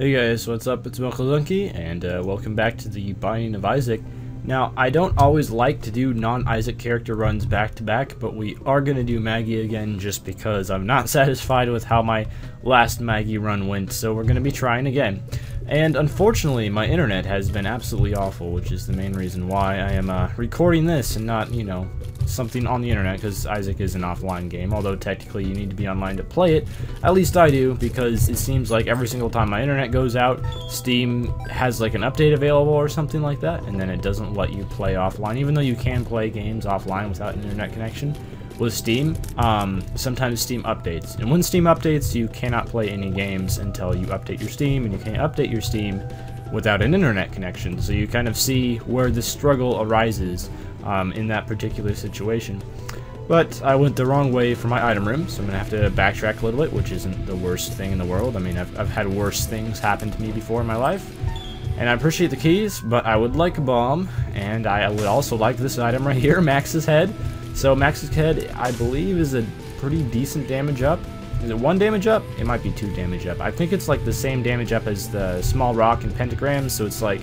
Hey guys, what's up? It's Mokalunky, and welcome back to the Binding of Isaac. Now, I don't always like to do non-Isaac character runs back to back, but we are going to do Maggie again just because I'm not satisfied with how my last Maggie run went, so we're going to be trying again. And unfortunately, my internet has been absolutely awful, which is the main reason why I am recording this and not, you know, something on the internet, because Isaac is an offline game, although technically you need to be online to play it. At least I do, because it seems like every single time my internet goes out, Steam has like an update available or something like that, and then it doesn't let you play offline, even though you can play games offline without an internet connection. With Steam, sometimes Steam updates, and when Steam updates, you cannot play any games until you update your Steam, and you can't update your Steam without an internet connection, so you kind of see where the struggle arises in that particular situation. But I went the wrong way for my item room, so I'm going to have to backtrack a little bit, which isn't the worst thing in the world. I mean, I've had worse things happen to me before in my life, and I appreciate the keys, but I would like a bomb, and I would also like this item right here, Max's head. So Max's head, I believe, is a pretty decent damage up. Is it 1 damage up? It might be 2 damage up. I think it's like the same damage up as the small rock and pentagram, so it's like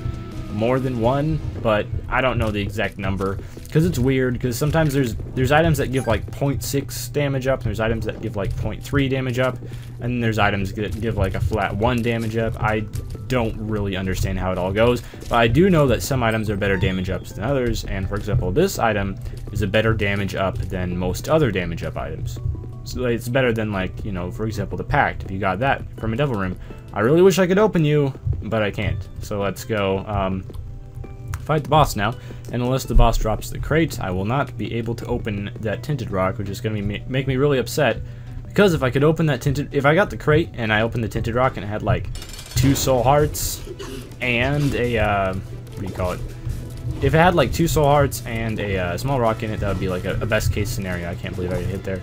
more than 1, but I don't know the exact number, because it's weird, because sometimes there's items that give like 0.6 damage up, and there's items that give like 0.3 damage up, and then there's items that give like a flat 1 damage up. I don't really understand how it all goes, but I do know that some items are better damage ups than others, and for example, this item is a better damage up than most other damage up items. So it's better than, like, you know, for example, the Pact, if you got that from a Devil Room. I really wish I could open you, but I can't. So let's go fight the boss now, and unless the boss drops the crate, I will not be able to open that tinted rock, which is going to make me really upset, because if I could open that tinted, if I got the crate and I opened the tinted rock and it had like 2 soul hearts and a what do you call it? If it had like 2 soul hearts and a small rock in it, that would be like a best case scenario. I can't believe I hit there.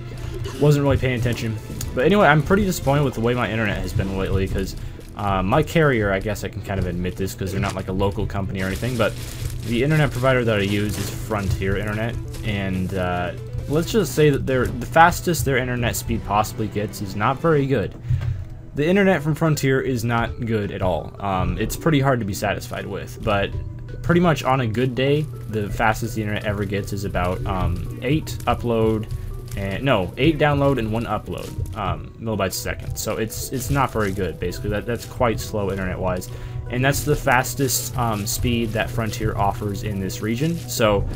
Wasn't really paying attention. But anyway, I'm pretty disappointed with the way my internet has been lately, because my carrier, I guess I can kind of admit this because they're not like a local company or anything, but the internet provider that I use is Frontier Internet, and let's just say that the fastest their internet speed possibly gets is not very good. The internet from Frontier is not good at all. It's pretty hard to be satisfied with, but pretty much on a good day, the fastest the internet ever gets is about 8 upload, and no, 8 download and 1 upload millibytes a second. So it's not very good, basically. That's quite slow internet-wise, and that's the fastest speed that Frontier offers in this region. So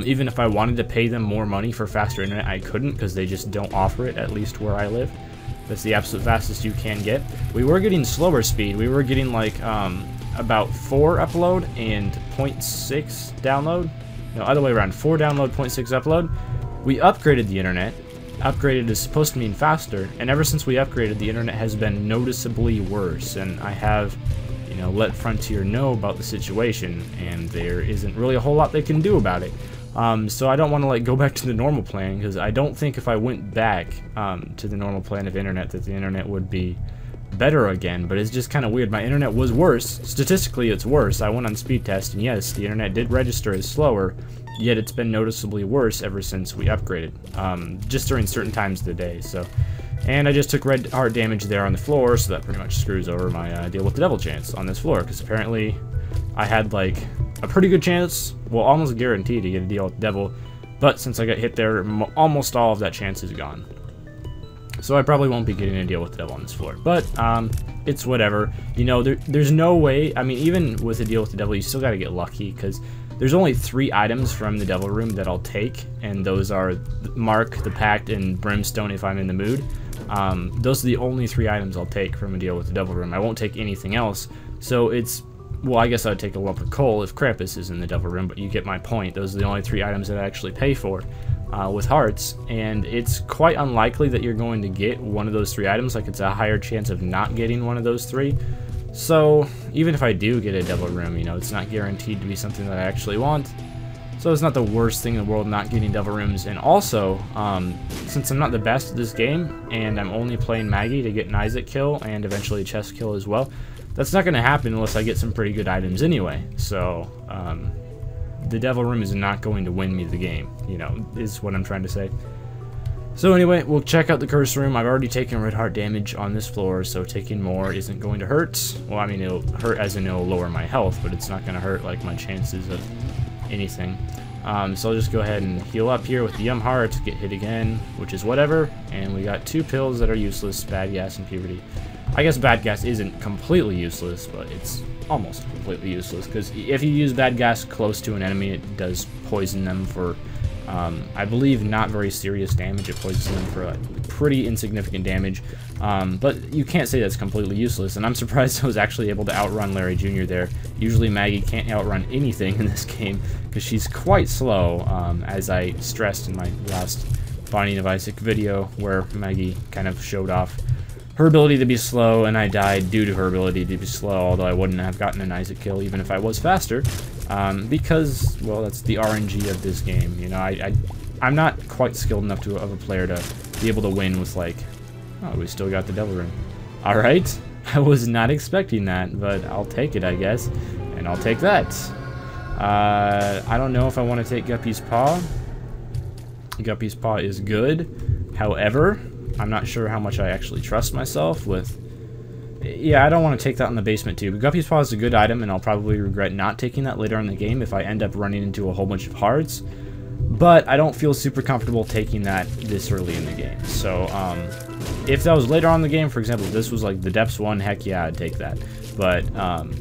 even if I wanted to pay them more money for faster internet, I couldn't, because they just don't offer it, at least where I live. That's the absolute fastest you can get. We were getting slower speed. We were getting like about 4 upload and 0.6 download. No, other way around. 4 download, 0.6 upload. We upgraded the internet. Upgraded is supposed to mean faster, and ever since we upgraded, the internet has been noticeably worse, and I have, you know, let Frontier know about the situation, and there isn't really a whole lot they can do about it. So I don't want to like go back to the normal plan, because I don't think if I went back to the normal plan of internet that the internet would be better again. But it's just kind of weird. My internet was worse. Statistically, it's worse. I went on speed test, and yes, the internet did register as slower, yet it's been noticeably worse ever since we upgraded, just during certain times of the day. So, and I just took red heart damage there on the floor, so that pretty much screws over my deal with the devil chance on this floor, because apparently I had like a pretty good chance, well, almost guaranteed to get a deal with the devil, but since I got hit there, almost all of that chance is gone. So I probably won't be getting a deal with the devil on this floor, but it's whatever. You know, there's no way. I mean, even with a deal with the devil, you still got to get lucky, because there's only 3 items from the devil room that I'll take, and those are Mark, the Pact, and Brimstone if I'm in the mood. Those are the only 3 items I'll take from a deal with the devil room. I won't take anything else. So it's, well, I guess I'd take a lump of coal if Krampus is in the devil room, but you get my point. Those are the only 3 items that I actually pay for with hearts, and it's quite unlikely that you're going to get one of those 3 items. Like, it's a higher chance of not getting one of those 3. So even if I do get a devil room, you know, it's not guaranteed to be something that I actually want. So it's not the worst thing in the world not getting devil rooms. And also, since I'm not the best at this game, and I'm only playing Maggie to get an Isaac kill and eventually a chest kill as well, that's not going to happen unless I get some pretty good items anyway. So the devil room is not going to win me the game, you know, is what I'm trying to say. So anyway, we'll check out the curse room. I've already taken red heart damage on this floor, so taking more isn't going to hurt. Well, I mean, it'll hurt as in it'll lower my health, but it's not going to hurt like my chances of anything. So I'll just go ahead and heal up here with the heart, get hit again, which is whatever. And we got 2 pills that are useless, bad gas and puberty. I guess bad gas isn't completely useless, but it's almost completely useless, because if you use bad gas close to an enemy, it does poison them for, I believe, not very serious damage. It poisons them for like, pretty insignificant damage, but you can't say that's completely useless, and I'm surprised I was actually able to outrun Larry Jr. there. Usually Maggie can't outrun anything in this game, because she's quite slow, as I stressed in my last Binding of Isaac video, where Maggie kind of showed off her ability to be slow, and I died due to her ability to be slow, although I wouldn't have gotten an Isaac kill even if I was faster, because, well, that's the RNG of this game. You know, I'm not quite skilled enough of a player to be able to win with, like, oh, we still got the Devil Ring. Alright, I was not expecting that, but I'll take it, I guess, and I'll take that. I don't know if I want to take Guppy's Paw. Guppy's Paw is good, however, I'm not sure how much I actually trust myself with. Yeah, I don't want to take that in the basement too. But Guppy's Paw is a good item, and I'll probably regret not taking that later in the game if I end up running into a whole bunch of hearts. But I don't feel super comfortable taking that this early in the game. So, if that was later on in the game, for example, if this was like the Depths one, heck yeah, I'd take that. But,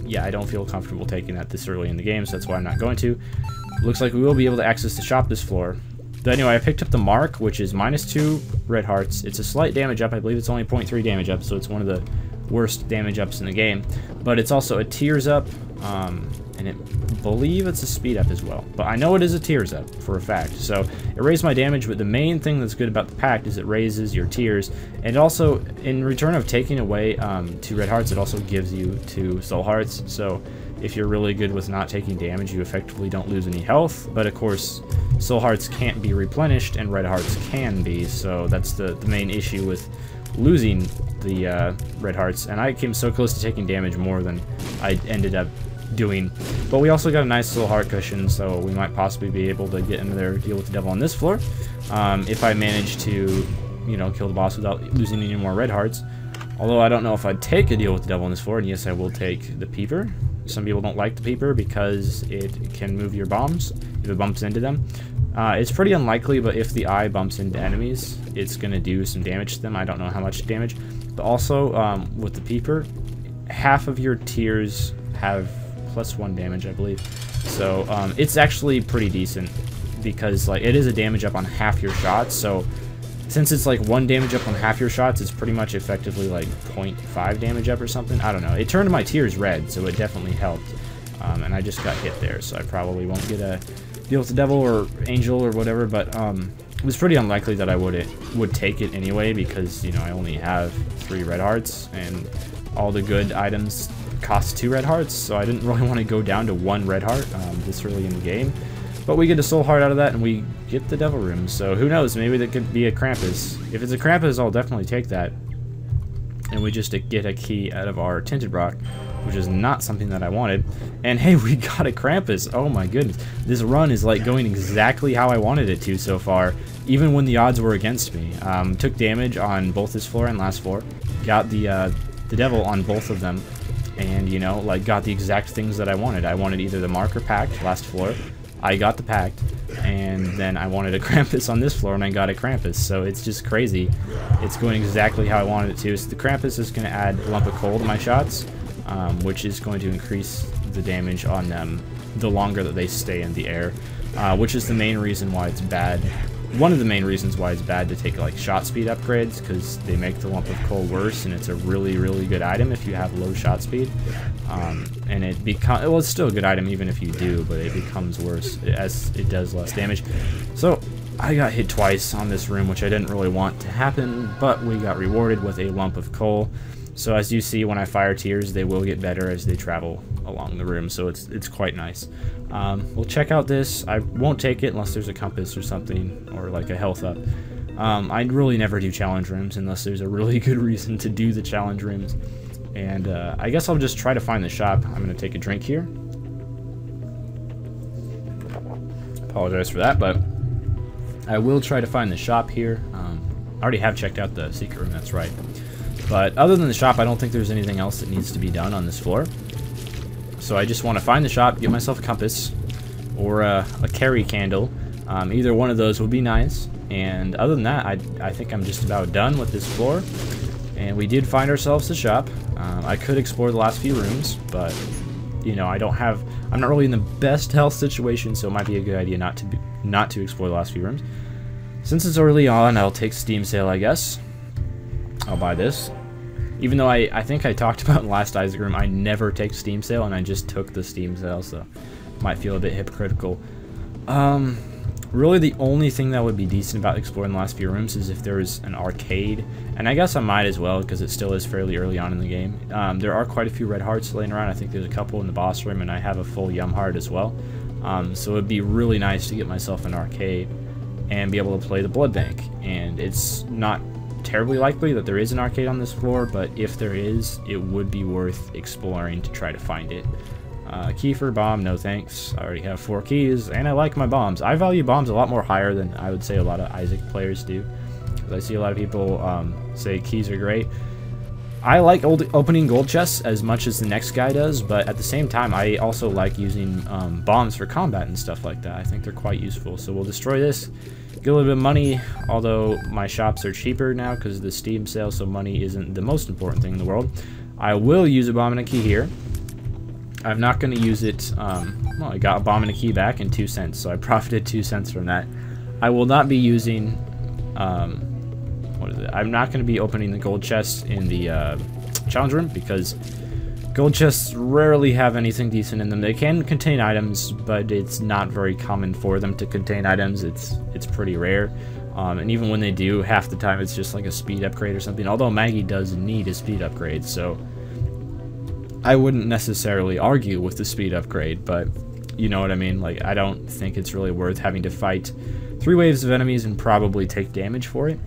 yeah, I don't feel comfortable taking that this early in the game, so that's why I'm not going to. Looks like we will be able to access the shop this floor. But anyway, I picked up the Mark, which is -2 red hearts. It's a slight damage up. I believe it's only 0.3 damage up, so it's one of the worst damage ups in the game. But it's also a tears up, and I believe it's a speed up as well. But I know it is a tears up for a fact. So it raised my damage, but the main thing that's good about the pact is it raises your tears. And also, in return of taking away 2 red hearts, it also gives you 2 soul hearts. So if you're really good with not taking damage, you effectively don't lose any health. But of course, soul hearts can't be replenished, and red hearts can be. So that's the main issue with losing the red hearts. And I came so close to taking damage more than I ended up doing. But we also got a nice soul heart cushion, so we might possibly be able to get into there, deal with the devil on this floor. If I manage to, you know, kill the boss without losing any more red hearts. Although I don't know if I'd take a deal with the devil on this floor, and yes, I will take the peeper. Some people don't like the peeper because it can move your bombs if it bumps into them. It's pretty unlikely, but if the eye bumps into enemies, it's going to do some damage to them. I don't know how much damage. But also, with the peeper, half of your tears have +1 damage, I believe. So, it's actually pretty decent because, like, it is a damage up on half your shots. So, since it's like 1 damage up on half your shots, it's pretty much effectively like 0.5 damage up or something. I don't know. It turned my tears red, so it definitely helped. And I just got hit there, so I probably won't get a deal with the devil or angel or whatever. But it was pretty unlikely that I would take it anyway, because, you know, I only have 3 red hearts, and all the good items cost 2 red hearts. So I didn't really want to go down to 1 red heart this early in the game. But we get a soul heart out of that, and we get the devil room. So who knows? Maybe that could be a Krampus. If it's a Krampus, I'll definitely take that. And we just get a key out of our tinted rock, which is not something that I wanted. And hey, we got a Krampus. Oh my goodness. This run is like going exactly how I wanted it to so far, even when the odds were against me. Took damage on both this floor and last floor. Got the devil on both of them. And, you know, like, got the exact things that I wanted. I wanted either the Mark or Pact last floor. I got the Pact, and then I wanted a Krampus on this floor, and I got a Krampus. So it's just crazy. It's going exactly how I wanted it to. So the Krampus is going to add a lump of coal to my shots, which is going to increase the damage on them the longer that they stay in the air, which is the main reason why it's bad. One of the main reasons why it's bad to take, like, shot speed upgrades, because they make the lump of coal worse, and it's a really, really good item if you have low shot speed. And it becomes, well, it's still a good item even if you do, but it becomes worse as it does less damage. So I got hit twice on this room, which I didn't really want to happen, but we got rewarded with a lump of coal. So as you see, when I fire tears, they will get better as they travel along the room, so it's quite nice. We'll check out this. I won't take it unless there's a compass or something, or like a health up. I really never do challenge rooms unless there's a really good reason to do the challenge rooms. And I guess I'll just try to find the shop. I'm going to take a drink here. Apologize for that, but I will try to find the shop here. I already have checked out the secret room, that's right. But other than the shop, I don't think there's anything else that needs to be done on this floor. So I just want to find the shop, get myself a compass, or a carry candle. Either one of those would be nice. And other than that, I think I'm just about done with this floor. And we did find ourselves a shop. I could explore the last few rooms, but you know, I'm not really in the best health situation, so it might be a good idea not to explore the last few rooms. Since it's early on, I'll take Steam sale, I guess. I'll buy this. Even though I think I talked about in the last Isaac room, I never take Steam sale, and I just took the Steam sale, so might feel a bit hypocritical. Really the only thing that would be decent about exploring the last few rooms is if there was an arcade, and I guess I might as well because it still is fairly early on in the game. There are quite a few red hearts laying around. I think there's a couple in the boss room, and I have a full yum heart as well. So it'd be really nice to get myself an arcade and be able to play the blood bank. And it's not terribly likely that there is an arcade on this floor, but if there is, it would be worth exploring to try to find it. Key for bomb, no thanks. I already have 4 keys, and I like my bombs. I value bombs a lot more higher than I would say a lot of Isaac players do. I see a lot of people say keys are great. I like opening gold chests as much as the next guy does, but at the same time, I also like using bombs for combat and stuff like that. I think they're quite useful. So we'll destroy this, get a little bit of money, although my shops are cheaper now because of the Steam sale, so money isn't the most important thing in the world. I will use a bomb and a key here. I'm not going to use it, well, I got a bomb and a key back and 2 cents, so I profited 2 cents from that. I will not be using, what is it? I'm not going to be opening the gold chest in the challenge room because gold chests rarely have anything decent in them. They can contain items, but it's not very common for them to contain items. It's pretty rare. And even when they do, half the time it's just like a speed upgrade or something, although Maggie does need a speed upgrade, so I wouldn't necessarily argue with the speed upgrade, but you know what I mean? Like, I don't think it's really worth having to fight 3 waves of enemies and probably take damage for it.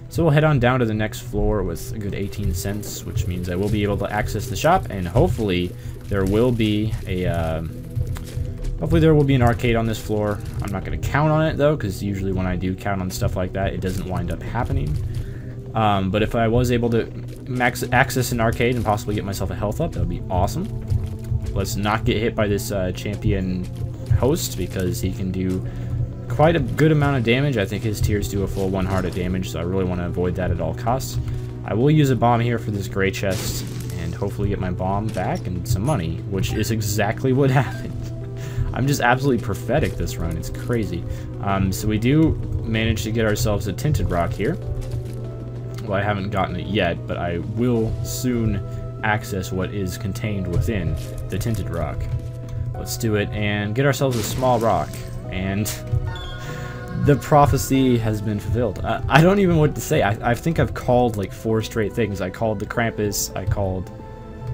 So we'll head on down to the next floor with a good 18 cents, which means I will be able to access the shop, and hopefully there will be a an arcade on this floor. I'm not going to count on it though, because usually when I do count on stuff like that, it doesn't wind up happening. But if I was able to access an arcade and possibly get myself a health up, that would be awesome. Let's not get hit by this champion host, because he can do quite a good amount of damage. I think his tiers do a full 1 heart of damage, so I really want to avoid that at all costs. I will use a bomb here for this gray chest and hopefully get my bomb back and some money, which is exactly what happened. I'm just absolutely prophetic this run. It's crazy. So we do manage to get ourselves a tinted rock here. Well, I haven't gotten it yet, but I will soon access what is contained within the tinted rock. Let's do it and get ourselves a small rock. And the prophecy has been fulfilled. I don't even know what to say. I think I've called like 4 straight things. I called the Krampus.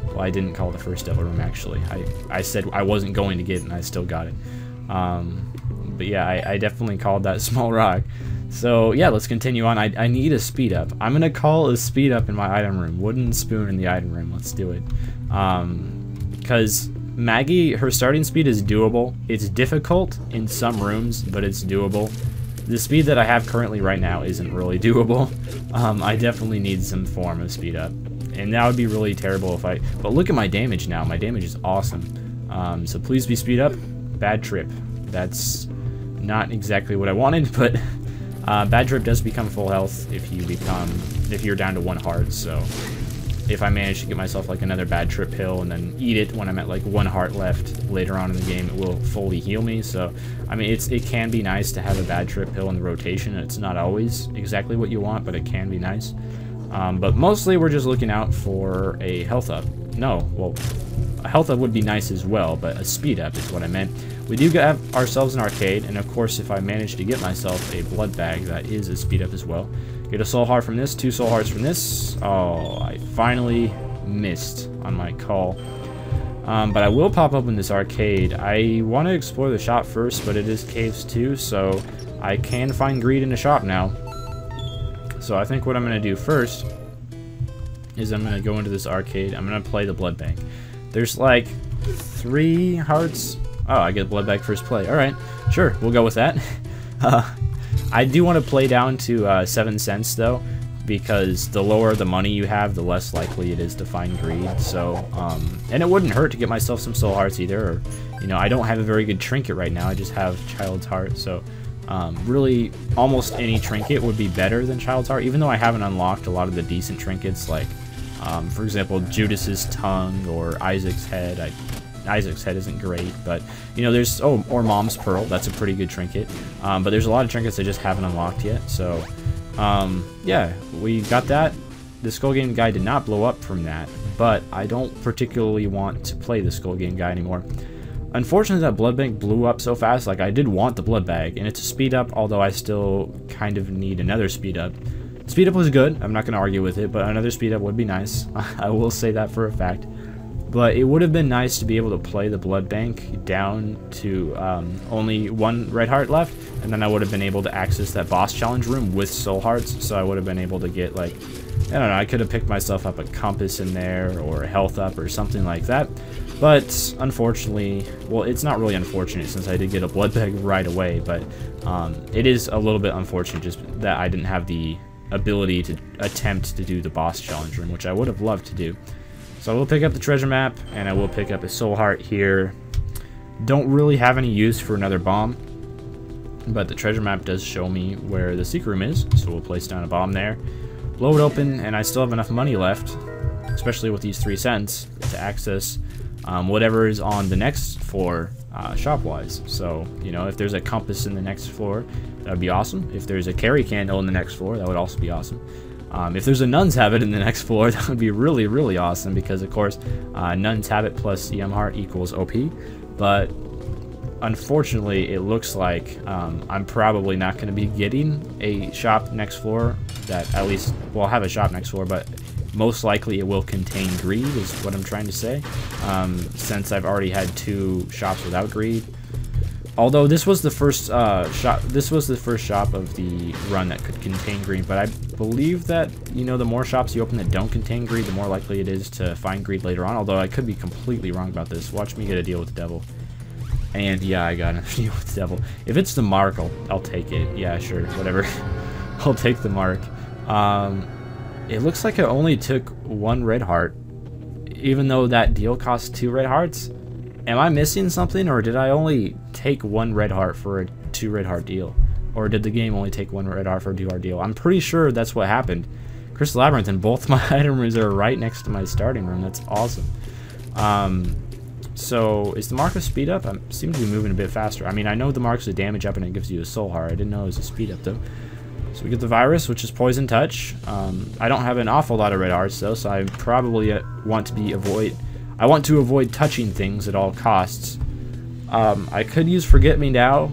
Well, I didn't call the first devil room, actually. I said I wasn't going to get it, and I still got it. But yeah, I definitely called that small rock. So yeah, let's continue on. I need a speed up. I'm gonna call a speed up in my item room. Wooden spoon in the item room. Let's do it. Because Maggie, her starting speed is doable. It's difficult in some rooms, but it's doable. The speed that I have currently right now isn't really doable. I definitely need some form of speed up. And that would be really terrible if I... But look at my damage now. My damage is awesome. So please be speed up. Bad trip. That's not exactly what I wanted, but... bad trip does become full health if you're down to 1 heart, so if I manage to get myself like another bad trip pill and then eat it when I'm at like 1 heart left later on in the game, it will fully heal me. So I mean, it can be nice to have a bad trip pill in the rotation. It's not always exactly what you want, but it can be nice. But mostly we're just looking out for a health up. No, well, a health up would be nice as well, but a speed up is what I meant. We do have ourselves an arcade, and of course if I manage to get myself a blood bag, that is a speed up as well. Get a soul heart from this, 2 soul hearts from this. Oh, I finally missed on my call. But I will pop open this arcade. I want to explore the shop first, but it is caves too, so I can find greed in the shop now. So I think what I'm going to do first is I'm going to go into this arcade. I'm going to play the blood bank. There's like 3 hearts. Oh, I get blood bag first play. Alright, sure, we'll go with that. I do want to play down to 7 cents though, because the lower the money you have, the less likely it is to find greed. So, and it wouldn't hurt to get myself some soul hearts either. Or, you know, I don't have a very good trinket right now. I just have Child's Heart. So, really, almost any trinket would be better than Child's Heart, even though I haven't unlocked a lot of the decent trinkets, like, for example, Judas's tongue or Isaac's head. Isaac's head isn't great, but, you know, there's, or Mom's Pearl. That's a pretty good trinket. But there's a lot of trinkets I just haven't unlocked yet. So, yeah, we got that. The Skull Game guy did not blow up from that, but I don't particularly want to play the Skull Game guy anymore. Unfortunately, that blood bank blew up so fast. Like, I did want the blood bag, and it's a speed up, although I still kind of need another speed up. Speed up was good. I'm not going to argue with it, but another speed up would be nice. I will say that for a fact. But it would have been nice to be able to play the blood bank down to only 1 red heart left, and then I would have been able to access that boss challenge room with soul hearts, so I would have been able to get, like, I don't know, I could have picked myself up a compass in there, or a health up, or something like that. But, unfortunately, well, it's not really unfortunate since I did get a blood bag right away, but it is a little bit unfortunate just that I didn't have the ability to attempt to do the boss challenge room, which I would have loved to do. So I will pick up the treasure map, and I will pick up a soul heart here. Don't really have any use for another bomb, but the treasure map does show me where the secret room is, so we'll place down a bomb there. Blow it open, and I still have enough money left, especially with these 3 cents, to access whatever is on the next floor shop-wise. So, you know, if there's a compass in the next floor, that would be awesome. If there's a carry candle in the next floor, that would also be awesome. If there's a Nun's Habit in the next floor, that would be really, really awesome, because, of course, Nun's Habit plus EM Heart equals OP. But, unfortunately, it looks like I'm probably not going to be getting a shop next floor that at least, well, I'll have a shop next floor, but most likely it will contain greed, is what I'm trying to say, since I've already had 2 shops without greed. Although this was the first shop of the run that could contain greed, but I believe that, you know, the more shops you open that don't contain greed, the more likely it is to find greed later on. Although I could be completely wrong about this. Watch me get a deal with the devil. And yeah, I got another deal with the devil. If it's the mark, I'll take it. Yeah, sure, whatever. I'll take the mark. It looks like I only took 1 red heart, even though that deal cost 2 red hearts. Am I missing something, or did I only take 1 red heart for a 2 red heart deal? Or did the game only take 1 red heart for a 2 heart deal? I'm pretty sure that's what happened. Crystal Labyrinth and both my item rooms are right next to my starting room. That's awesome. So, is the mark a speed up? I seem to be moving a bit faster. I mean, I know the mark's a damage up and it gives you a soul heart. I didn't know it was a speed up, though. So we get the virus, which is poison touch. I don't have an awful lot of red hearts, though, so I probably want to avoid touching things at all costs. I could use Forget Me Now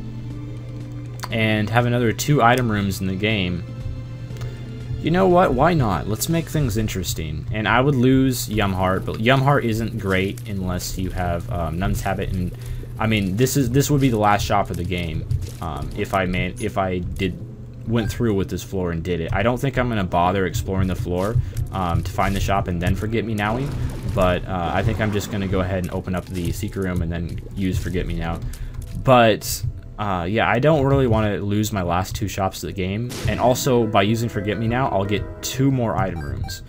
and have another 2 item rooms in the game. You know what? Why not? Let's make things interesting. And I would lose Yum Heart, but Yum Heart isn't great unless you have Nun's Habit. And I mean, this would be the last shop of the game if I went through with this floor and did it. I don't think I'm gonna bother exploring the floor to find the shop and then Forget Me Nowing, but I think I'm just gonna go ahead and open up the secret room and then use Forget Me Now. But yeah, I don't really want to lose my last 2 shops of the game, and also by using Forget Me Now, I'll get 2 more item rooms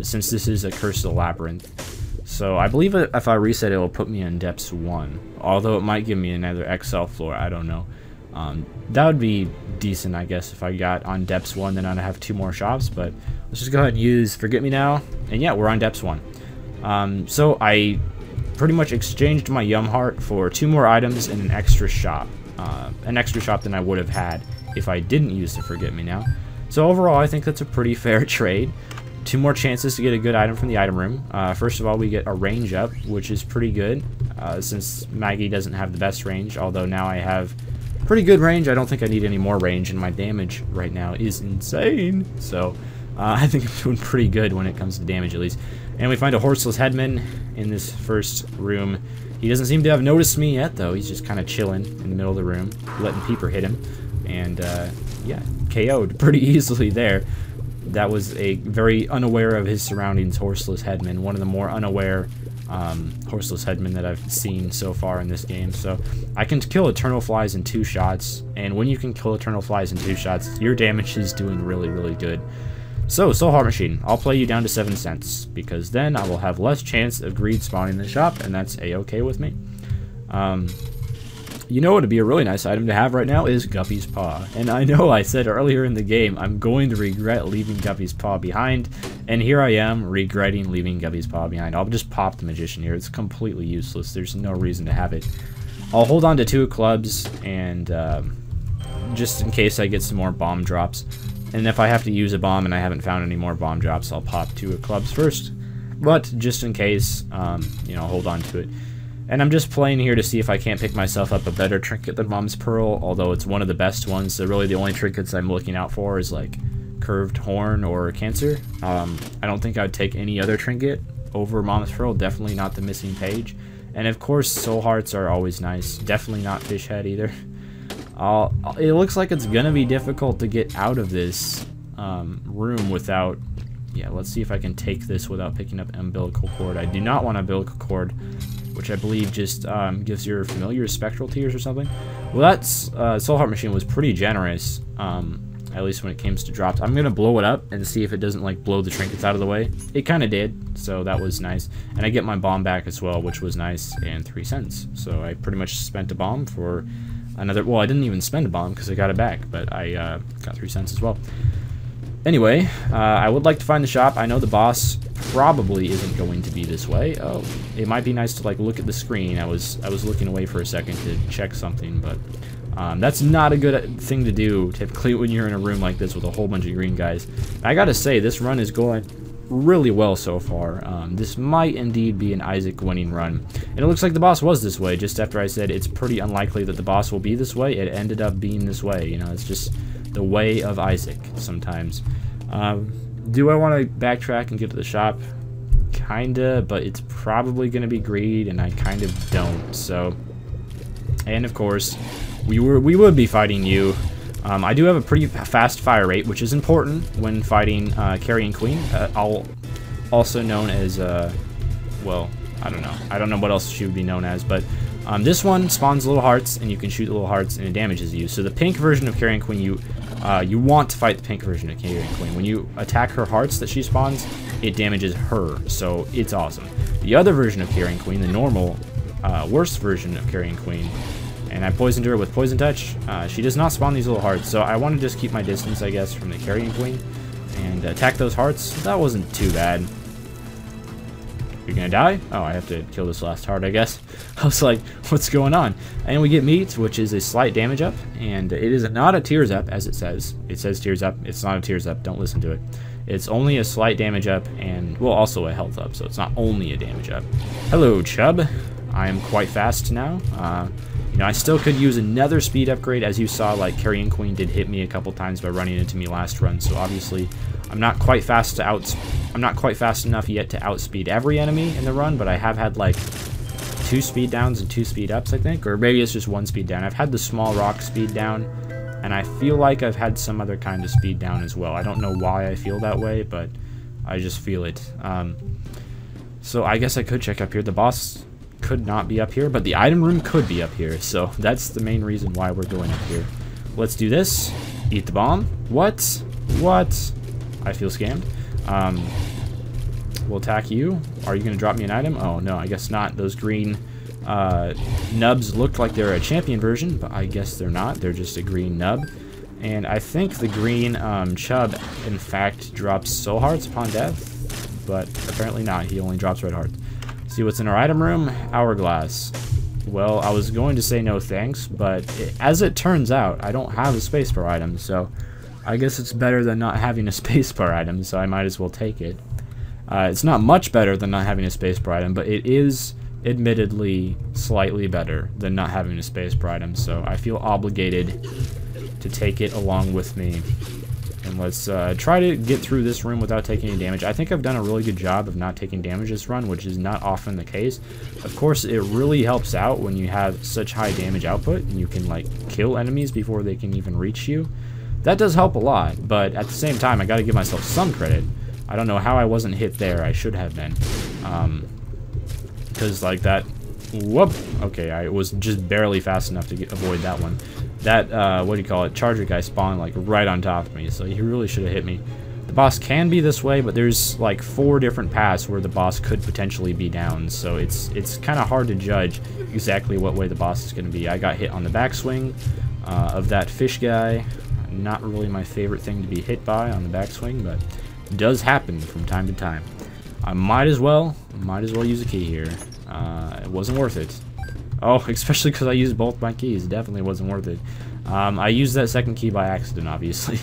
since this is a Curse of the Labyrinth. So I believe if I reset it, it'll put me in Depths 1, although it might give me another XL floor. I don't know. That would be decent, I guess, if I got on Depths 1, then I'd have 2 more shops, but let's just go ahead and use Forget Me Now, and yeah, we're on Depths 1. So I pretty much exchanged my Yum Heart for 2 more items in an extra shop than I would have had if I didn't use the Forget Me Now. So overall, I think that's a pretty fair trade. 2 more chances to get a good item from the item room. First of all, we get a range up, which is pretty good, since Maggie doesn't have the best range, although now I have pretty good range. I don't think I need any more range, and my damage right now is insane. So I think I'm doing pretty good when it comes to damage, at least. And we find a Horseless Headman in this first room. He doesn't seem to have noticed me yet, though. He's just kind of chilling in the middle of the room, letting Peeper hit him. And yeah, KO'd pretty easily there. That was a very unaware of his surroundings Horseless Headman, one of the more unaware horseless headmen that I've seen so far in this game. So I can kill eternal flies in 2 shots, and when you can kill eternal flies in 2 shots, your damage is doing really, really good. So, Soul Heart Machine, I'll play you down to 7 cents, because then I will have less chance of greed spawning in the shop, and that's a-okay with me. You know what would be a really nice item to have right now is Guppy's Paw. And I know I said earlier in the game, I'm going to regret leaving Guppy's Paw behind, and here I am regretting leaving Guppy's Paw behind. I'll just pop the Magician here. It's completely useless. There's no reason to have it. I'll hold on to 2 clubs, and just in case I get some more bomb drops. And if I have to use a bomb and I haven't found any more bomb drops, I'll pop 2 clubs first. But just in case, you know, hold on to it. And I'm just playing here to see if I can't pick myself up a better trinket than Mom's Pearl, although it's one of the best ones. So really the only trinkets I'm looking out for is like Curved Horn or Cancer. I don't think I'd take any other trinket over Mom's Pearl, definitely not the Missing Page. And of course Soul Hearts are always nice, definitely not Fish Head either. It looks like it's gonna be difficult to get out of this room without... Yeah, let's see if I can take this without picking up umbilical cord. I do not want umbilical cord, which I believe just gives your familiar spectral tears or something. Well, that's Soul Heart Machine was pretty generous, at least when it comes to drops. I'm gonna blow it up and see if it doesn't like blow the trinkets out of the way. It kind of did, so that was nice. And I get my bomb back as well, which was nice, and 3 cents. So I pretty much spent a bomb for another. Well, I didn't even spend a bomb because I got it back, but I got 3 cents as well. Anyway, I would like to find the shop. I know the boss probably isn't going to be this way. Oh, it might be nice to like look at the screen. I was looking away for a second to check something, but that's not a good thing to do typically when you're in a room like this with a whole bunch of green guys. I gotta say, this run is going really well so far. This might indeed be an Isaac winning run. And it looks like the boss was this way. Just after I said it's pretty unlikely that the boss will be this way, it ended up being this way. You know, it's just the way of Isaac sometimes. Do I want to backtrack and get to the shop? Kinda, but it's probably going to be greed, and I kind of don't. So, and of course, we would be fighting you. I do have a pretty fast fire rate, which is important when fighting Carrion Queen. Also known as, well, I don't know. I don't know what else she would be known as, but this one spawns little hearts, and you can shoot little hearts, and it damages you. So the pink version of Carrion Queen, you want to fight the pink version of Carrion Queen. When you attack her hearts that she spawns, it damages her, so it's awesome. The other version of Carrion Queen, the normal, worse version of Carrion Queen, and I poisoned her with Poison Touch, she does not spawn these little hearts, so I want to just keep my distance, I guess, from the Carrion Queen, and attack those hearts. That wasn't too bad. You're gonna die? Oh, I have to kill this last heart, I guess. I was like, what's going on? And we get meat, which is a slight damage up, and it is not a tears up, as it says. It says tears up. It's not a tears up. Don't listen to it. It's only a slight damage up, and, well, also a health up, so it's not only a damage up. Hello, Chub. I am quite fast now. You know, I still could use another speed upgrade. As you saw, like, Carrion Queen did hit me a couple times by running into me last run, so obviously I'm not quite fast enough yet to outspeed every enemy in the run, but I have had like 2 speed downs and 2 speed ups, I think, or maybe it's just 1 speed down. I've had the small rock speed down, and I feel like I've had some other kind of speed down as well. I don't know why I feel that way, but I just feel it. So I guess I could check up here. The boss could not be up here, but the item room could be up here, so that's the main reason why we're going up here. Let's do this. Eat the bomb. What? I feel scammed. We'll attack you. Are you going to drop me an item? Oh, no, I guess not. Those green nubs looked like they're a champion version, but I guess they're not. They're just a green nub. And I think the green Chub, in fact, drops soul hearts upon death, but apparently not. He only drops red hearts. See what's in our item room? Hourglass. Well, I was going to say no thanks, but as it turns out, I don't have a spacebar item, so I guess it's better than not having a spacebar item, so I might as well take it. It's not much better than not having a spacebar item, but it is admittedly slightly better than not having a spacebar item, so I feel obligated to take it along with me. And let's try to get through this room without taking any damage. I think I've done a really good job of not taking damage this run, which is not often the case. Of course, it really helps out when you have such high damage output, and you can like kill enemies before they can even reach you. That does help a lot, but at the same time, I gotta give myself some credit. I don't know how I wasn't hit there. I should have been. because like that. Whoop. Okay, I was just barely fast enough to avoid that one. That what do you call it? Charger guy spawned like right on top of me, so he really should have hit me. The boss can be this way, but there's like 4 different paths where the boss could potentially be down, so it's kind of hard to judge exactly what way the boss is going to be. I got hit on the backswing of that fish guy. Not really my favorite thing to be hit by on the backswing, but it does happen from time to time. I might as well use a key here. It wasn't worth it. Oh, especially because I used both my keys. It definitely wasn't worth it. I used that second key by accident, obviously.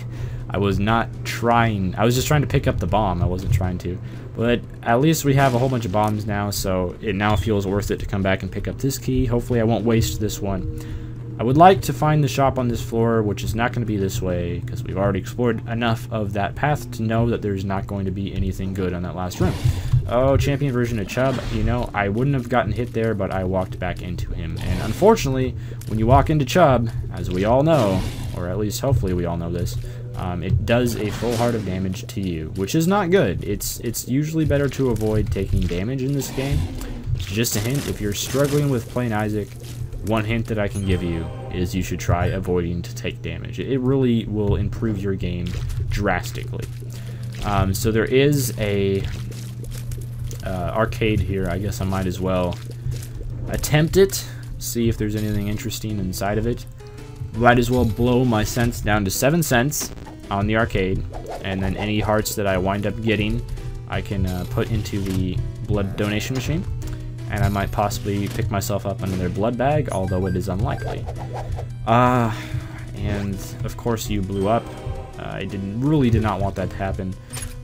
I was not trying. I was just trying to pick up the bomb. I wasn't trying to. But at least we have a whole bunch of bombs now, so it now feels worth it to come back and pick up this key. Hopefully I won't waste this one. I would like to find the shop on this floor, which is not going to be this way, because we've already explored enough of that path to know that there's not going to be anything good on that last room. Oh, champion version of Chubb. You know, I wouldn't have gotten hit there, but I walked back into him. And unfortunately, when you walk into Chubb, as we all know, or at least hopefully we all know this, it does a full heart of damage to you, which is not good. It's usually better to avoid taking damage in this game. Just a hint, if you're struggling with playing Isaac, one hint that I can give you is you should try avoiding to take damage. It really will improve your game drastically. So there is a arcade here. I guess I might as well attempt it, see if there's anything interesting inside of it. Might as well blow my cents down to 7 cents on the arcade, and then any hearts that I wind up getting I can put into the blood donation machine. And I might possibly pick myself up another blood bag, although it is unlikely. And of course you blew up. I really did not want that to happen.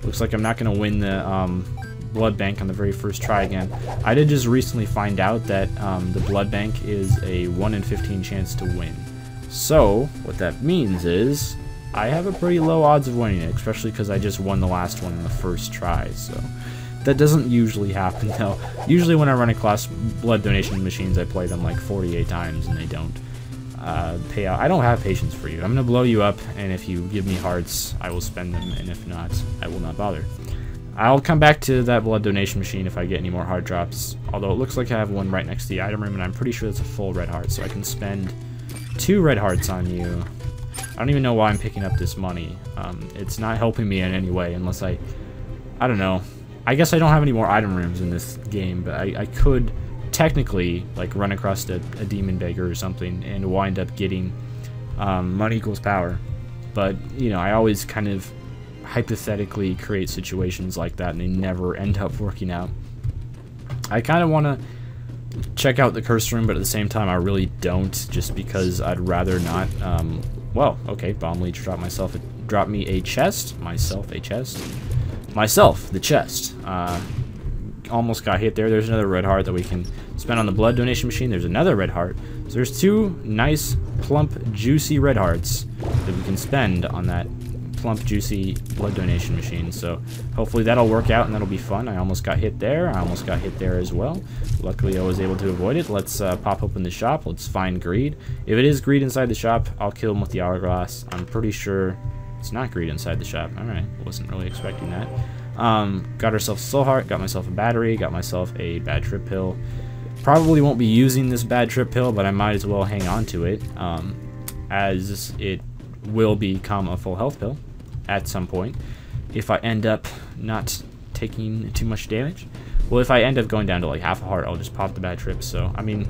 Looks like I'm not going to win the blood bank on the very first try again. I did just recently find out that the blood bank is a 1 in 15 chance to win. So what that means is I have a pretty low odds of winning it, especially because I just won the last one in the first try. So that doesn't usually happen, though. Usually when I run across blood donation machines, I play them like 48 times, and they don't pay out. I don't have patience for you. I'm going to blow you up, and if you give me hearts, I will spend them, and if not, I will not bother. I'll come back to that blood donation machine if I get any more heart drops, although it looks like I have one right next to the item room, and I'm pretty sure it's a full red heart, so I can spend 2 red hearts on you. I don't even know why I'm picking up this money. It's not helping me in any way, unless I don't know. I guess I don't have any more item rooms in this game, but I could technically like run across a demon beggar or something and wind up getting money equals power. But, you know, I always kind of hypothetically create situations like that, and they never end up working out. I kind of want to check out the curse room, but at the same time I really don't, just because I'd rather not. Well, okay, bomb leech dropped me a chest. Myself, the chest. Almost got hit there. There's another red heart that we can spend on the blood donation machine. There's another red heart. So there's 2 nice, plump, juicy red hearts that we can spend on that plump, juicy blood donation machine. So hopefully that'll work out and that'll be fun. I almost got hit there. I almost got hit there as well. Luckily I was able to avoid it. Let's pop open the shop. Let's find greed. If it is greed inside the shop, I'll kill him with the hourglass. I'm pretty sure it's not greed inside the shop. Alright, wasn't really expecting that. Got ourselves a soul heart, got myself a battery, got myself a bad trip pill. Probably won't be using this bad trip pill, but I might as well hang on to it, as it will become a full health pill at some point if I end up not taking too much damage. Well, if I end up going down to like half a heart, I'll just pop the bad trip. So, I mean,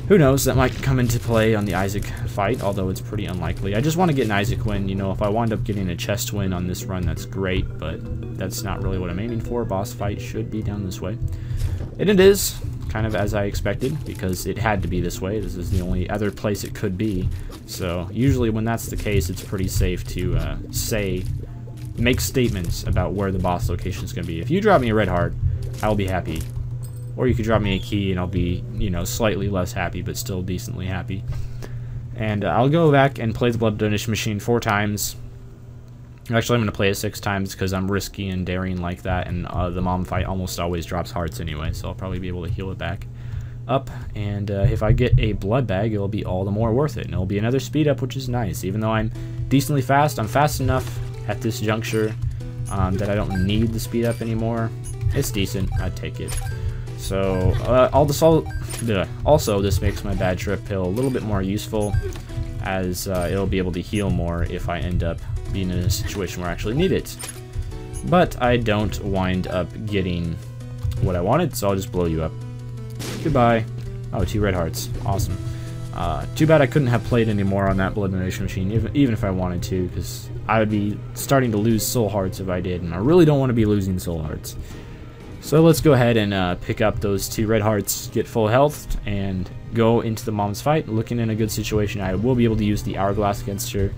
who knows? That might come into play on the Isaac fight, although it's pretty unlikely. I just want to get an Isaac win. You know, if I wind up getting a chest win on this run, that's great, but that's not really what I'm aiming for. Boss fight should be down this way. And it is, kind of as I expected, because it had to be this way. This is the only other place it could be. So, usually when that's the case, it's pretty safe to make statements about where the boss location is going to be. If you drop me a red heart, I'll be happy. Or you could drop me a key and I'll be, you know, slightly less happy, but still decently happy. And I'll go back and play the blood donation machine 4 times. Actually, I'm going to play it 6 times because I'm risky and daring like that, and the mom fight almost always drops hearts anyway, so I'll probably be able to heal it back up. And if I get a blood bag, it'll be all the more worth it, and it'll be another speed up, which is nice. Even though I'm decently fast, I'm fast enough at this juncture that I don't need the speed up anymore. It's decent. I'd take it. So, also, this makes my bad trip pill a little bit more useful, as it'll be able to heal more if I end up being in a situation where I actually need it. But I don't wind up getting what I wanted, so I'll just blow you up. Goodbye. Oh, 2 red hearts. Awesome. Too bad I couldn't have played anymore on that blood donation machine, even if I wanted to, because I would be starting to lose soul hearts if I did, and I really don't want to be losing soul hearts. So let's go ahead and pick up those 2 red hearts, get full health, and go into the mom's fight. Looking in a good situation. I will be able to use the hourglass against her,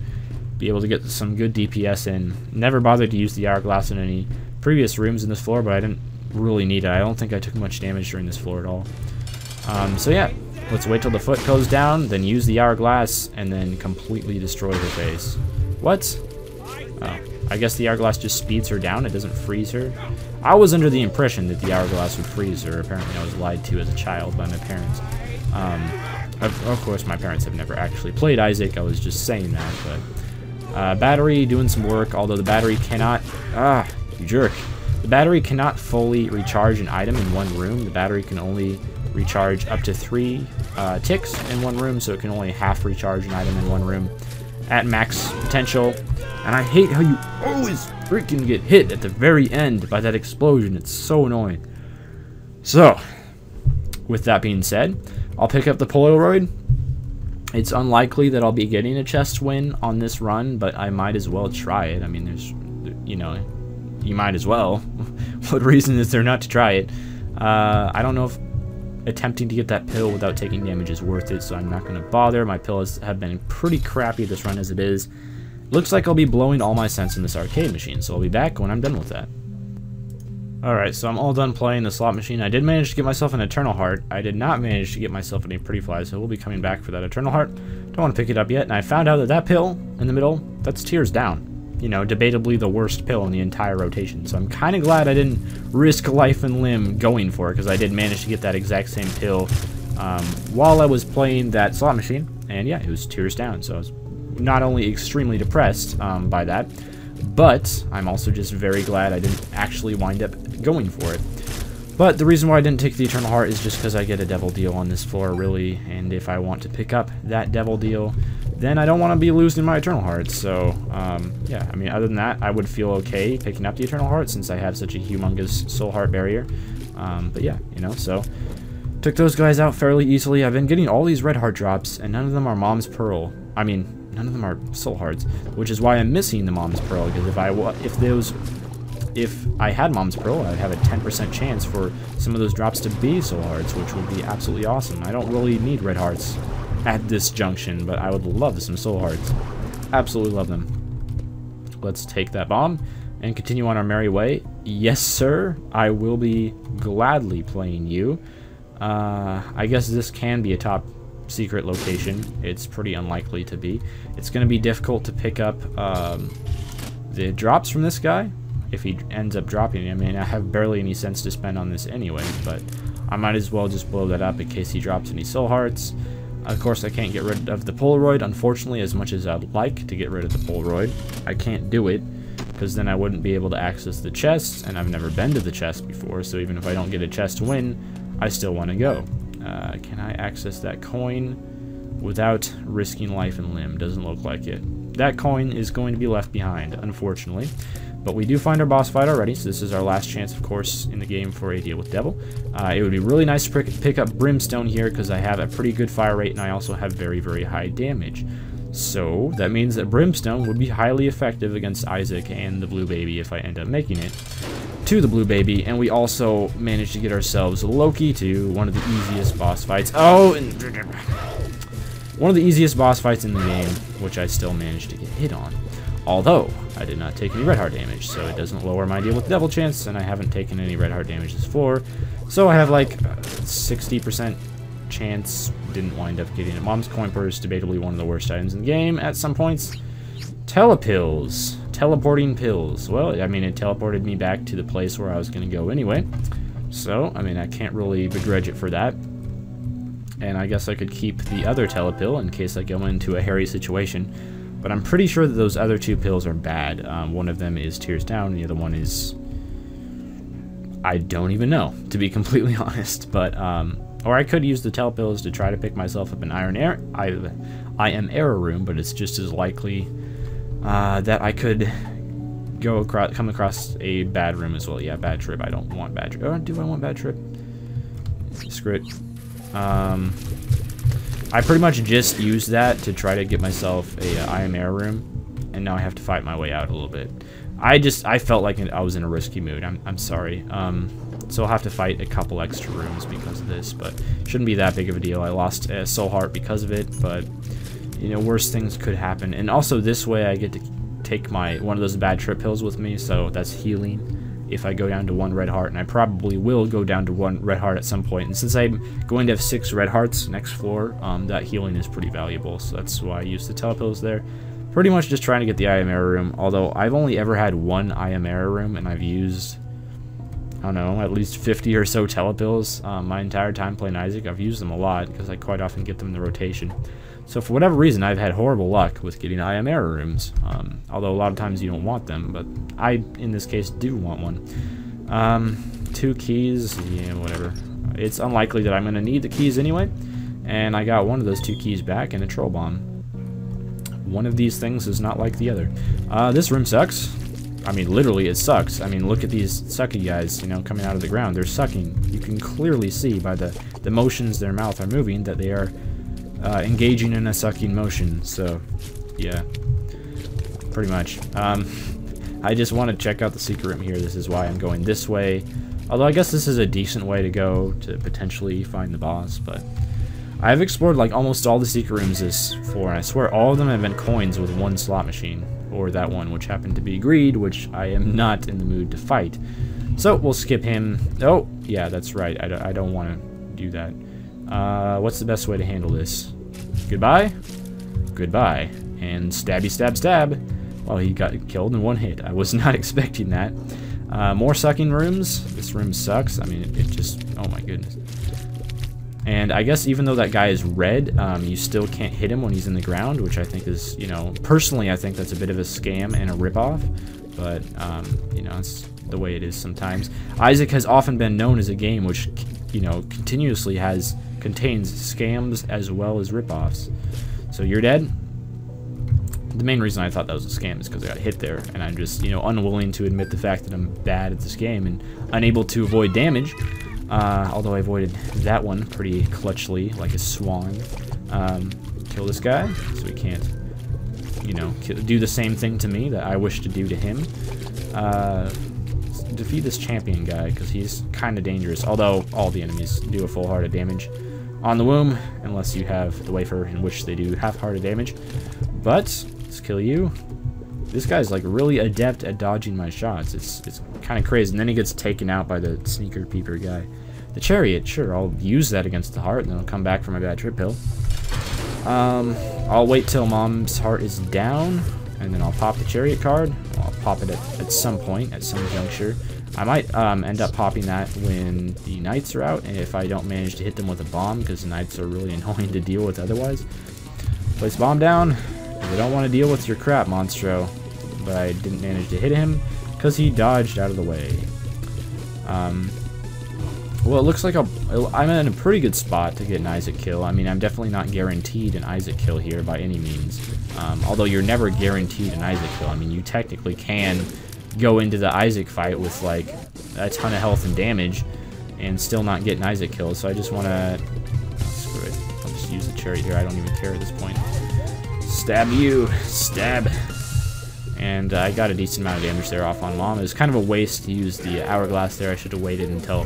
be able to get some good DPS in. Never bothered to use the hourglass in any previous rooms in this floor, but I didn't really need it. I don't think I took much damage during this floor at all. So yeah, let's wait till the foot goes down, then use the hourglass, and then completely destroy her face. What? Oh, I guess the hourglass just speeds her down, it doesn't freeze her. I was under the impression that the hourglass would freeze her. Apparently I was lied to as a child by my parents. Of course my parents have never actually played Isaac, I was just saying that, but... battery doing some work, although the battery cannot... Ah, you jerk. The battery cannot fully recharge an item in one room. The battery can only recharge up to 3 ticks in one room, so it can only half recharge an item in one room at max potential. And I hate how you always freaking get hit at the very end by that explosion. It's so annoying. So, with that being said, I'll pick up the Polaroid. It's unlikely that I'll be getting a chest win on this run, but I might as well try it. I mean, there's, you know, you might as well. What reason is there not to try it? I don't know if attempting to get that pill without taking damage is worth it, so I'm not going to bother. My pills have been pretty crappy this run as it is. Looks like I'll be blowing all my sense in this arcade machine, so I'll be back when I'm done with that. Alright, so I'm all done playing the slot machine. I did manage to get myself an Eternal Heart. I did not manage to get myself any Pretty Flies, so we'll be coming back for that Eternal Heart. Don't want to pick it up yet, and I found out that that pill in the middle, that's Tears Down. You know, debatably the worst pill in the entire rotation. So I'm kind of glad I didn't risk life and limb going for it, because I did manage to get that exact same pill while I was playing that slot machine. And yeah, it was Tears Down, so I was not only extremely depressed by that, but I'm also just very glad I didn't actually wind up going for it. But the reason why I didn't take the Eternal Heart is just because I get a devil deal on this floor, really, and if I want to pick up that devil deal, then I don't want to be losing my Eternal Heart. So, yeah, I mean, other than that, I would feel okay picking up the Eternal Heart since I have such a humongous soul heart barrier. But yeah, you know, so took those guys out fairly easily. I've been getting all these red heart drops, and none of them are Mom's Pearl. I mean, none of them are soul hearts, which is why I'm missing the Mom's Pearl, because if I had Mom's Pearl, I'd have a 10% chance for some of those drops to be soul hearts, which would be absolutely awesome. I don't really need red hearts at this junction, but I would love some soul hearts. Absolutely love them. Let's take that bomb and continue on our merry way. Yes, sir, I will be gladly playing you. I guess this can be a top secret location. It's pretty unlikely to be. It's going to be difficult to pick up the drops from this guy if he ends up dropping. I mean, I have barely any sense to spend on this anyway, but I might as well just blow that up in case he drops any soul hearts. Of course, I can't get rid of the Polaroid, unfortunately, as much as I'd like to get rid of the Polaroid. I can't do it, because then I wouldn't be able to access the chests, and I've never been to the chest before, so even if I don't get a chest win, I still want to go. Can I access that coin without risking life and limb? Doesn't look like it. That coin is going to be left behind, unfortunately. But we do find our boss fight already, so this is our last chance, of course, in the game for a deal with Devil. It would be really nice to pick up Brimstone here, because I have a pretty good fire rate, and I also have very, very high damage. So, that means that Brimstone would be highly effective against Isaac and the Blue Baby if I end up making it to the Blue Baby. And we also managed to get ourselves Loki to one of the easiest boss fights. Oh, and one of the easiest boss fights in the game, which I still managed to get hit on. Although, I did not take any red heart damage, so it doesn't lower my deal with devil chance, and I haven't taken any red heart damage this floor. So I have like 60% chance. Didn't wind up getting it. Mom's Coin Purse, debatably one of the worst items in the game at some points. Telepills. Teleporting pills. Well, I mean, it teleported me back to the place where I was going to go anyway. So, I mean, I can't really begrudge it for that. And I guess I could keep the other telepill in case I go into a hairy situation. But I'm pretty sure that those other two pills are bad. One of them is Tears Down, and the other one is... I don't even know, to be completely honest. But or I could use the telepills to try to pick myself up an I am error room, but it's just as likely that I could come across a bad room as well. Yeah, bad trip. I don't want bad trip. Oh, do I want bad trip? Screw it. I pretty much just used that to try to get myself a I am error room, and now I have to fight my way out a little bit. I felt like I was in a risky mood. I'm sorry. So I'll have to fight a couple extra rooms because of this, but shouldn't be that big of a deal. I lost a soul heart because of it, but you know, worse things could happen. And also this way I get to take one of those bad trip pills with me, so that's healing if I go down to 1 red heart, and I probably will go down to 1 red heart at some point. And since I'm going to have 6 red hearts next floor, that healing is pretty valuable, so that's why I use the telepills there. Pretty much just trying to get the I am error room, although I've only ever had 1 I am error room, and I've used, I don't know, at least 50 or so telepills my entire time playing Isaac. I've used them a lot because I quite often get them in the rotation. So for whatever reason, I've had horrible luck with getting I am error rooms, although a lot of times you don't want them, but I, in this case, do want one. 2 keys, yeah, whatever. It's unlikely that I'm going to need the keys anyway, and I got one of those 2 keys back and a troll bomb. One of these things is not like the other. This room sucks. I mean, literally, it sucks. I mean, look at these sucky guys, you know, coming out of the ground. They're sucking. You can clearly see by the motions their mouth are moving that they are engaging in a sucking motion. So, yeah, pretty much. I just want to check out the secret room here. This is why I'm going this way. Although I guess this is a decent way to go to potentially find the boss, but I've explored like almost all the secret rooms this floor, and I swear all of them have been coins with 1 slot machine, or that one, which happened to be greed, which I am not in the mood to fight. So we'll skip him. Oh, yeah, that's right. I don't want to do that. What's the best way to handle this? Goodbye? Goodbye. And stabby stab stab. Well, he got killed in 1 hit. I was not expecting that. More sucking rooms. This room sucks. I mean, it just... oh my goodness. And I guess even though that guy is red, you still can't hit him when he's in the ground, which I think is, you know, personally I think that's a bit of a scam and a ripoff. But, you know, it's the way it is sometimes. Isaac has often been known as a game which, you know, continuously contains scams as well as ripoffs. So you're dead? The main reason I thought that was a scam is because I got hit there, and I'm just, you know, unwilling to admit the fact that I'm bad at this game and unable to avoid damage. Although I avoided that one pretty clutchly, like a swan. Kill this guy, so he can't, you know, do the same thing to me that I wish to do to him. Defeat this champion guy, because he's kind of dangerous, although all the enemies do a full heart of damage on the womb, unless you have the wafer, in which they do half-hearted damage. But let's kill you. This guy's like really adept at dodging my shots. It's kind of crazy. And then he gets taken out by the sneaker peeper guy. The chariot, sure, I'll use that against the heart, and then I'll come back for my bad trip pill. I'll wait till mom's heart is down, and then I'll pop the chariot card. I'll pop it at some point, at some juncture. I might end up popping that when the knights are out, and if I don't manage to hit them with a bomb, because the knights are really annoying to deal with otherwise. Place bomb down, because I don't want to deal with your crap, Monstro. But I didn't manage to hit him, because he dodged out of the way. Well, it looks like I'm in a pretty good spot to get an Isaac kill. I mean, I'm definitely not guaranteed an Isaac kill here by any means. Although you're never guaranteed an Isaac kill. I mean, you technically can go into the Isaac fight with, like, a ton of health and damage and still not get an Isaac kill. So I just want to... screw it. I'll just use the chariot here. I don't even care at this point. Stab you. Stab. And I got a decent amount of damage there off on Mom. It was kind of a waste to use the hourglass there. I should have waited until...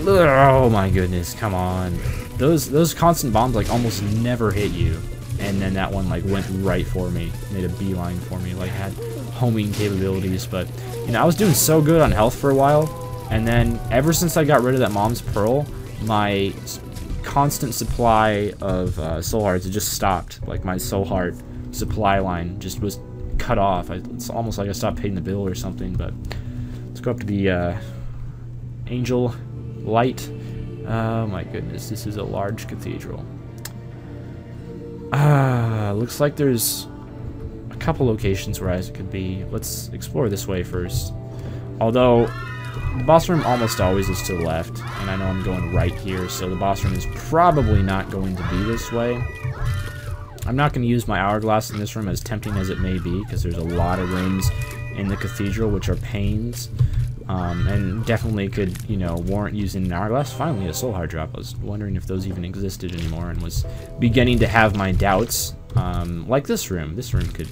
oh my goodness, come on. Those constant bombs like almost never hit you. And then that one like went right for me. Made a beeline for me. Like had homing capabilities. But, you know, I was doing so good on health for a while. And then ever since I got rid of that Mom's Pearl, my constant supply of soul hearts just stopped. Like my soul heart supply line just was cut off. It's almost like I stopped paying the bill or something. But let's go up to the Angel Light. Oh my goodness, this is a large cathedral. Looks like there's a couple locations where Isaac could be. Let's explore this way first. Although The boss room almost always is to the left, and I know I'm going right here, so the boss room is probably not going to be this way. I'm not going to use my hourglass in this room, as tempting as it may be, because there's a lot of rooms in the cathedral which are pains, and definitely could, you know, warrant using an hourglass. Finally, a soul heart drop. I was wondering if those even existed anymore, and was beginning to have my doubts. Like this room. This room could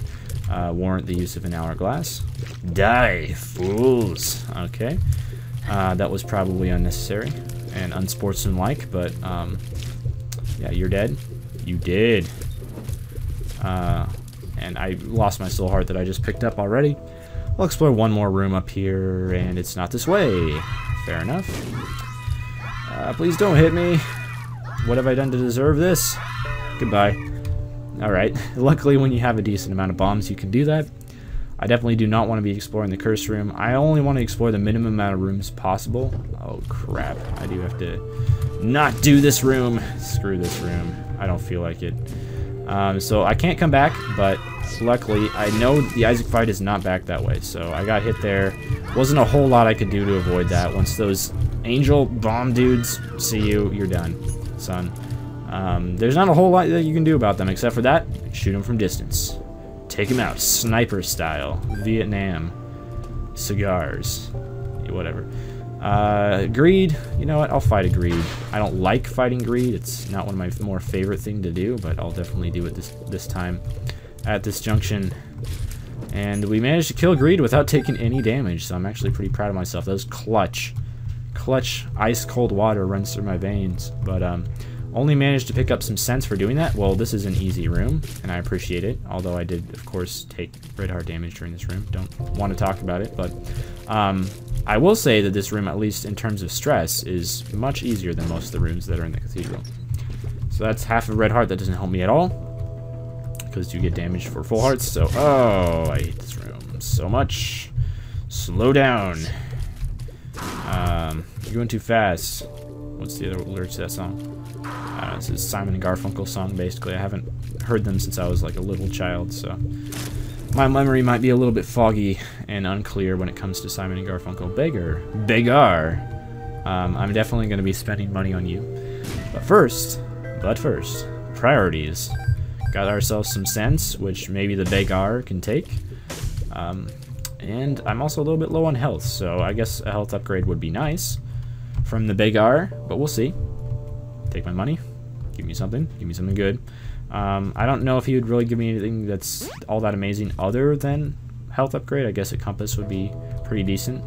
warrant the use of an hourglass. Die, fools. Okay. That was probably unnecessary and unsportsmanlike, but yeah, you're dead. You did. And I lost my soul heart that I just picked up already. I'll explore one more room up here, and it's not this way. Fair enough. Please don't hit me. What have I done to deserve this? Goodbye. Alright. Luckily, when you have a decent amount of bombs, you can do that. I definitely do not want to be exploring the curse room. I only want to explore the minimum amount of rooms possible. Oh, crap. I do have to not do this room. Screw this room. I don't feel like it. So I can't come back, but luckily I know the Isaac fight is not back that way, so I got hit there. Wasn't a whole lot I could do to avoid that. Once those angel bomb dudes see you, you're done, son. There's not a whole lot that you can do about them, except for that, shoot them from distance. Take him out, sniper style, Vietnam, cigars, whatever. Greed, you know what, I'll fight a greed. I don't like fighting greed, it's not one of my more favorite thing to do, but I'll definitely do it this time at this junction. And we managed to kill greed without taking any damage, so I'm actually pretty proud of myself. That was clutch. Clutch, ice cold water runs through my veins, but only managed to pick up some sense for doing that. Well, this is an easy room, and I appreciate it, although I did, of course, take red heart damage during this room. Don't want to talk about it, but I will say that this room, at least in terms of stress, is much easier than most of the rooms that are in the cathedral. So that's half a red heart. That doesn't help me at all, because you get damaged for full hearts. So, oh, I hate this room so much. Slow down. You're going too fast. What's the other lyrics to that song? This is Simon and Garfunkel song, basically. I haven't heard them since I was like a little child, so my memory might be a little bit foggy and unclear when it comes to Simon and Garfunkel. Begar. I'm definitely going to be spending money on you. But first, priorities. Got ourselves some sense, which maybe the Begar can take. And I'm also a little bit low on health, so I guess a health upgrade would be nice from the Begar, but we'll see. Take my money. Give me something. Give me something good. I don't know if he would really give me anything that's all that amazing other than health upgrade. I guess a compass would be pretty decent.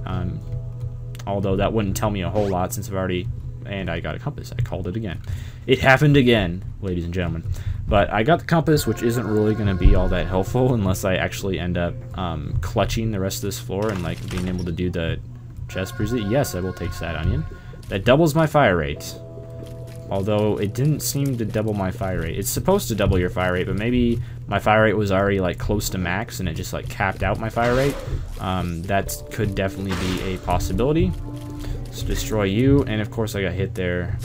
Although that wouldn't tell me a whole lot since I've already... And I got a compass. I called it again. It happened again, ladies and gentlemen. But I got the compass, which isn't really going to be all that helpful unless I actually end up clutching the rest of this floor and like being able to do the chest previously. Yes, I will take Sad Onion. That doubles my fire rate. Although it didn't seem to double my fire rate. It's supposed to double your fire rate, but maybe my fire rate was already like close to max and it just like capped out my fire rate. That could definitely be a possibility. Let's destroy you, and of course I got hit there.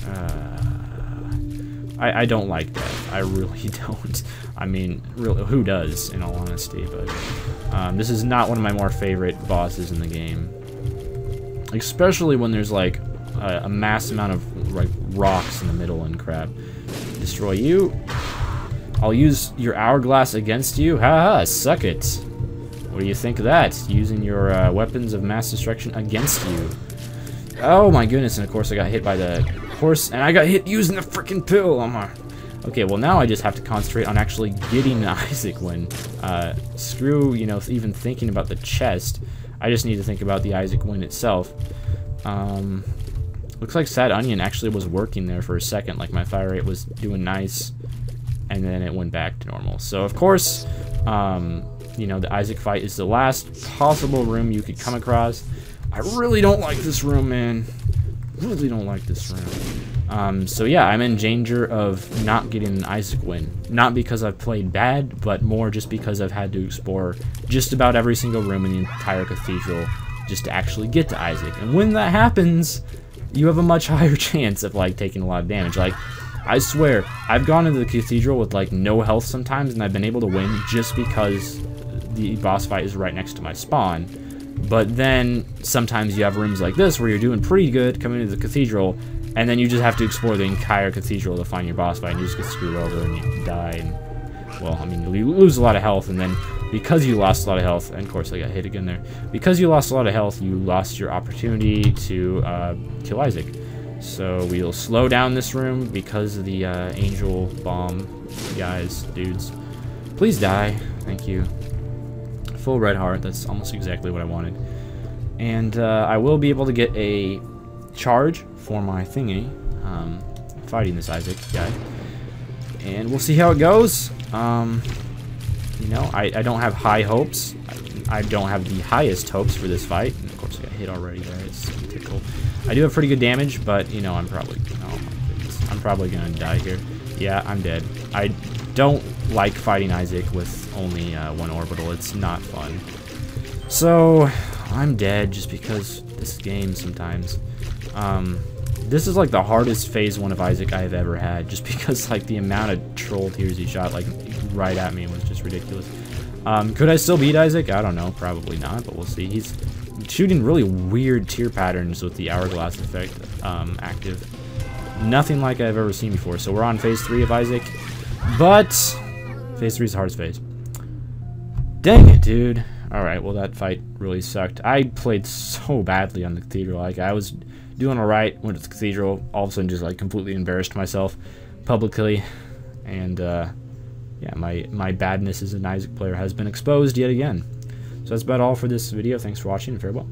I don't like that. I really don't. I mean, really, who does, in all honesty? But this is not one of my more favorite bosses in the game. Especially when there's like a mass amount of like rocks in the middle and crap. Destroy you. I'll use your hourglass against you. Haha, suck it. What do you think of that? Using your weapons of mass destruction against you. Oh my goodness, and of course I got hit by the horse, and I got hit using the freaking pill. Okay, well now I just have to concentrate on actually getting the Isaac win. Screw, you know, even thinking about the chest. I just need to think about the Isaac win itself. Looks like Sad Onion actually was working there for a second, like my fire rate was doing nice, and then it went back to normal. So of course, you know, the Isaac fight is the last possible room you could come across. I really don't like this room, man. Really don't like this room. So yeah, I'm in danger of not getting an Isaac win. Not because I've played bad, but more just because I've had to explore just about every single room in the entire cathedral just to actually get to Isaac. And when that happens, you have a much higher chance of like taking a lot of damage. Like, I swear, I've gone into the cathedral with like no health sometimes, and I've been able to win just because the boss fight is right next to my spawn. But then sometimes you have rooms like this where you're doing pretty good coming into the Cathedral, and then you just have to explore the entire Cathedral to find your boss fight, and you just get screwed over and you die. And, well, I mean, you lose a lot of health, and then because you lost a lot of health, and of course I got hit again there, because you lost a lot of health, you lost your opportunity to kill Isaac. So we'll slow down this room because of the angel bomb guys, dudes. Please die. Thank you. Full red heart. That's almost exactly what I wanted. And I will be able to get a charge for my thingy, fighting this Isaac guy. And we'll see how it goes. You know, I don't have high hopes. I don't have the highest hopes for this fight. And of course, I got hit already there. It's typical. I do have pretty good damage, but, you know, I'm probably... Oh, my goodness. I'm probably going to die here. Yeah, I'm dead. I don't like fighting Isaac with only one orbital. It's not fun. So, I'm dead just because this game sometimes... this is like the hardest phase 1 of Isaac I've ever had, just because like the amount of troll tears he shot like right at me was just ridiculous. Could I still beat Isaac? I don't know, probably not, but we'll see. He's shooting really weird tear patterns with the hourglass effect active. Nothing like I've ever seen before. So we're on phase 3 of Isaac, but phase 3 is the hardest phase. Dang it, dude. Alright, well that fight really sucked. I played so badly on the Cathedral. Like, I was doing alright, went to the Cathedral, all of a sudden just like completely embarrassed myself publicly, and yeah, my badness as an Isaac player has been exposed yet again. So that's about all for this video. Thanks for watching, and farewell.